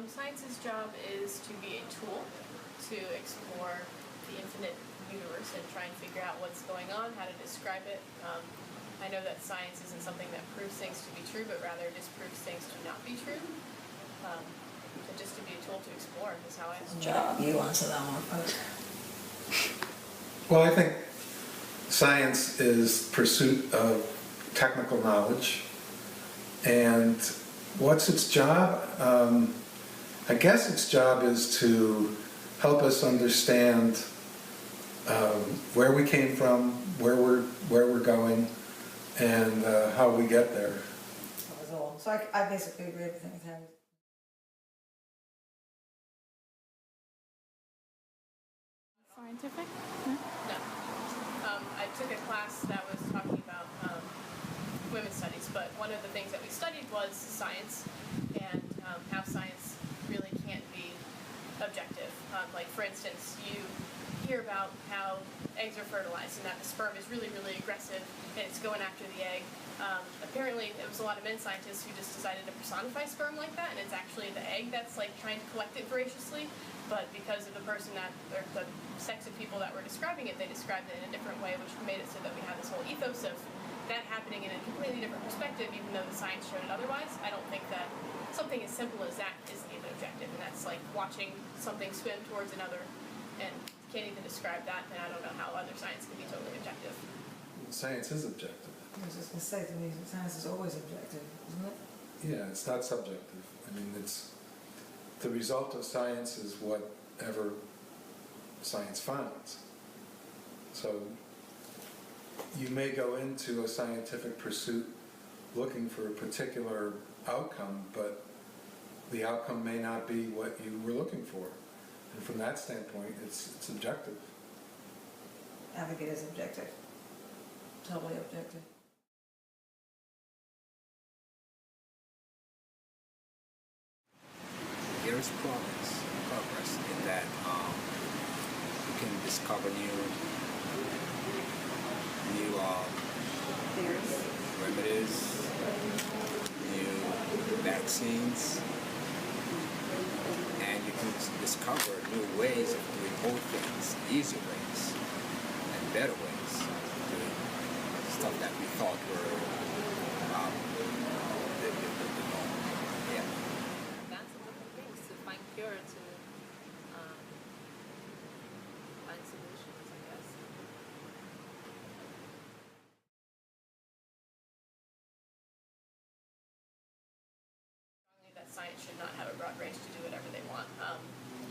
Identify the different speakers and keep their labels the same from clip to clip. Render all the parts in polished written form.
Speaker 1: Science's job is to be a tool to explore the infinite universe and try and figure out what's going on, how to describe it. I know that science isn't something that proves things to be true, but rather disproves things to not be true. So just to be a tool to explore is how I see it.
Speaker 2: Job. You answer that one first.
Speaker 3: Well, I think science is pursuit of technical knowledge. And what's its job? I guess its job is to help us understand where we came from, where we're going, and how we get there.
Speaker 2: That was all. So I basically agree with everything Harry.
Speaker 4: Scientific?
Speaker 1: No. I took a class that was talking about women's studies, but one of the things that we studied was science and how science really can't be objective. Like, for instance, you hear about how eggs are fertilized and that the sperm is really, really aggressive and it's going after the egg. Apparently, there was a lot of men scientists who just decided to personify sperm like that, and it's actually the egg that's like trying to collect it voraciously. But because of the person that, or the sex of people that were describing it, they described it in a different way, which made it so that we have this whole ethos of that happening in a completely different perspective, even though the science showed it otherwise. I don't think that something as simple as that isn't even objective, and that's like watching something swim towards another, and can't even describe that, then I don't know how other science can be totally objective.
Speaker 3: Science is objective.
Speaker 2: I was just going to say to me, science is always objective, isn't it?
Speaker 3: Yeah, it's not subjective. I mean, it's the result of science is whatever science finds. So you may go into a scientific pursuit looking for a particular outcome, but the outcome may not be what you were looking for. And from that standpoint, it's objective.
Speaker 2: I think it is objective. Totally objective.
Speaker 5: There is progress in that you can discover new remedies, new vaccines, and you can discover new ways of doing old things, easy ways, and better ways of doing stuff that we thought were the norm. Yeah.
Speaker 1: That's some different things to find cure, to find solutions, I guess. Strongly that science should not have a broad range to do whatever they want.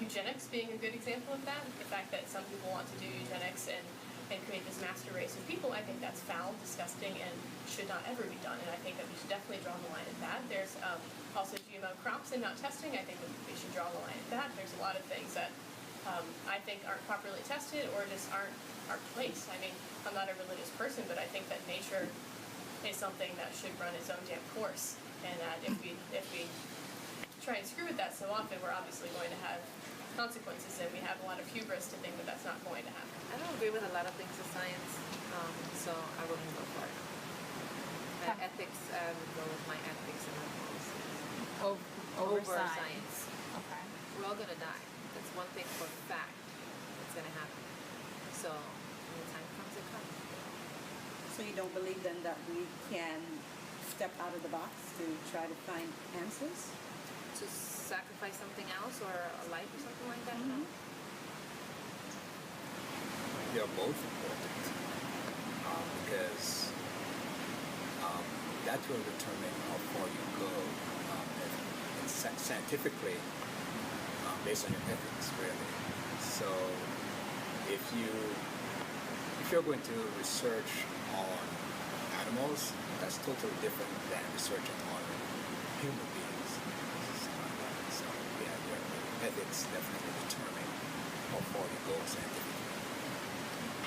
Speaker 1: Eugenics being a good example of that. The fact that some people want to do eugenics and create this master race of people, I think that's foul, disgusting, and should not ever be done. And I think that we should definitely draw the line at that. There's also GMO crops and not testing. I think that we should draw the line at that. There's a lot of things that I think aren't properly tested or just aren't our place. I mean, I'm not a religious person, but I think that nature is something that should run its own damn course. And that if we try and screw with that so often, we're obviously going to have consequences, and we have a lot of hubris to think that that's not going to happen.
Speaker 6: I don't agree with a lot of things in science, so I wouldn't go for it. Ethics, I would go with my ethics and my policies.
Speaker 4: Over science. Okay.
Speaker 6: We're all gonna die. That's one thing for a fact. It's gonna happen. So when the time comes, it comes.
Speaker 7: So you don't believe then that we can step out of the box to try to find answers?
Speaker 6: To sacrifice something else or a life or something like that? No.
Speaker 5: They are both important because that will determine how far you go and scientifically based on your ethics, really. So if you're going to research on animals, that's totally different than researching on human beings. So yeah, your ethics definitely determine how far you go scientifically.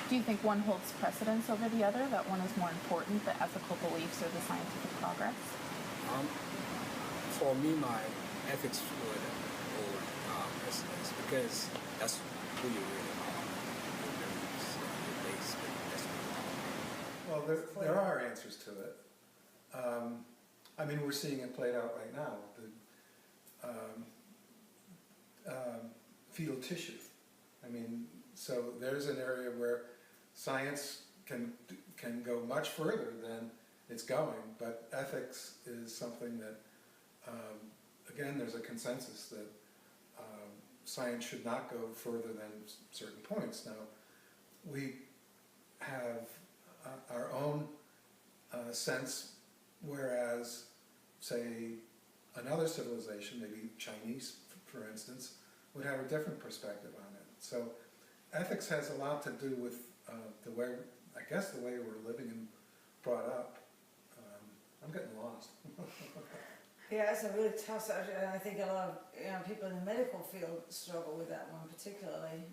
Speaker 4: Do you think one holds precedence over the other, that one is more important, the ethical beliefs or the scientific progress?
Speaker 5: For me, my ethics would hold precedence because that's who you really are. Your beliefs, your base, that's who you are.
Speaker 3: Well, there are answers to it. I mean, we're seeing it played out right now. fetal tissue. I mean, so there's an area where science can go much further than it's going, but ethics is something that, again, there's a consensus that science should not go further than certain points. Now, we have our own sense, whereas, say, another civilization, maybe Chinese, for instance, would have a different perspective on it. So ethics has a lot to do with the way, I guess, the way we're living and brought up. I'm getting lost.
Speaker 2: Yeah, it's a really tough subject, and I think a lot of people in the medical field struggle with that one particularly,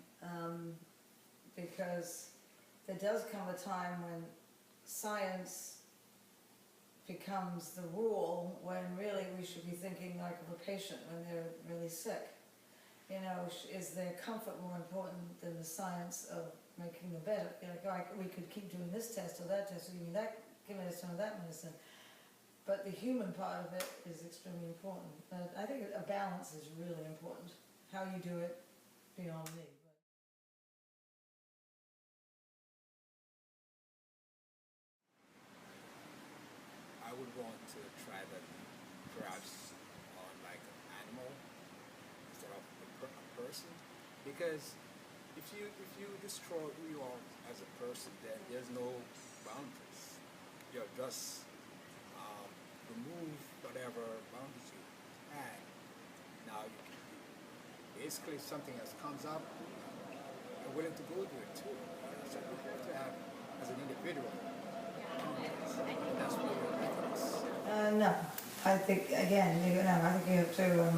Speaker 2: because there does come a time when science becomes the rule, when really we should be thinking like of a patient when they're really sick. You know, is their comfort more important than the science of making them better? You know, like we could keep doing this test or that test, or give me that, give me some of that medicine. But the human part of it is extremely important. But I think a balance is really important. How you do it, beyond me.
Speaker 5: I would want to try that perhaps on like an animal instead of a person, because if you destroy who you are as a person, then there's no boundaries. You're just remove whatever boundaries you had. Now you can basically if something else comes up, you're willing to go do it too. So you have to have as an individual. That's what your ethics.
Speaker 2: No, I think again, I think you have to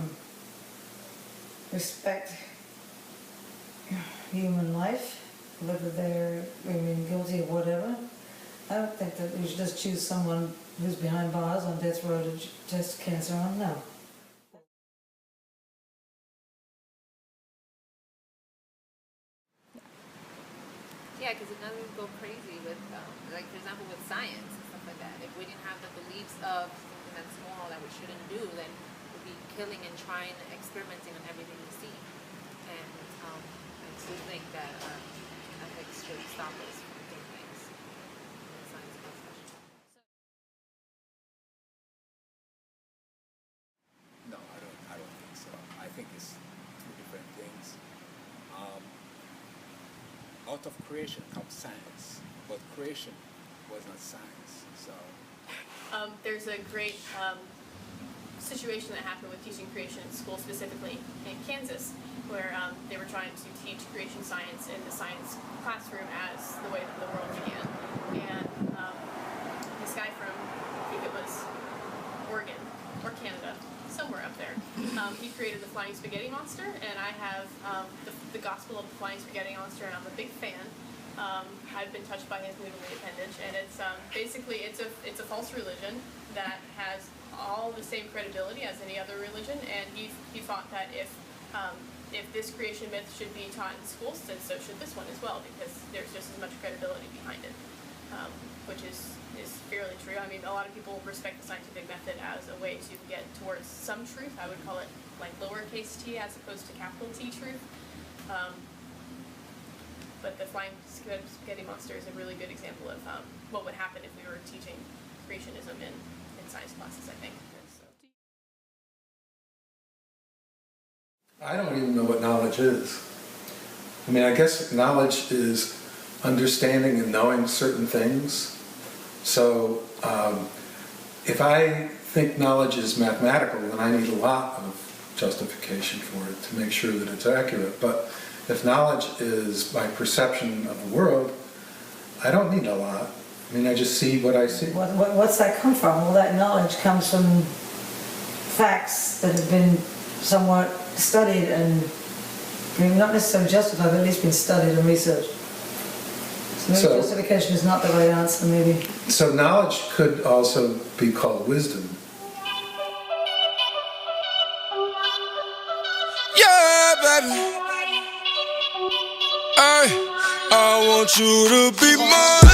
Speaker 2: respect human life, whether they're guilty of whatever. I don't think that you should just choose someone who's behind bars on death row to test cancer on. No.
Speaker 6: Yeah, because it doesn't go crazy with, like for example, with science and stuff like that. If we didn't have the beliefs of something that's moral that we shouldn't do, then we'd be killing and trying, experimenting on everything we see. And I do think that ethics should stop us from doing things in science discussion.
Speaker 5: No, I don't think so. I think it's two different things. Out of creation comes science, but creation was not science. So
Speaker 1: There's a great situation that happened with teaching creation in school, specifically in Kansas, where they were trying to teach creation science in the science classroom as the way that the world began. And this guy from, I think it was Oregon or Canada, somewhere up there, he created the flying spaghetti monster, and I have the Gospel of the Flying Spaghetti Monster, and I'm a big fan. I've been touched by his mutilated appendage, and it's basically it's a false religion that has all the same credibility as any other religion, and he thought that if this creation myth should be taught in schools, then so should this one as well, because there's just as much credibility behind it, which is fairly true. I mean, a lot of people respect the scientific method as a way to get towards some truth. I would call it like lowercase t as opposed to capital T truth. But the flying spaghetti monster is a really good example of what would happen if we were teaching creationism in science classes, I think.
Speaker 3: I don't even know what knowledge is. I mean, I guess knowledge is understanding and knowing certain things. So if I think knowledge is mathematical, then I need a lot of justification for it to make sure that it's accurate. But if knowledge is my perception of the world, I don't need a lot. I mean, I just see what I see.
Speaker 2: What's that come from? Well, that knowledge comes from facts that have been somewhat studied and, not necessarily justified, but at least been studied and researched. So maybe justification is not the right answer, maybe.
Speaker 3: So knowledge could also be called wisdom.
Speaker 8: Yeah, baby. I want you to be mine.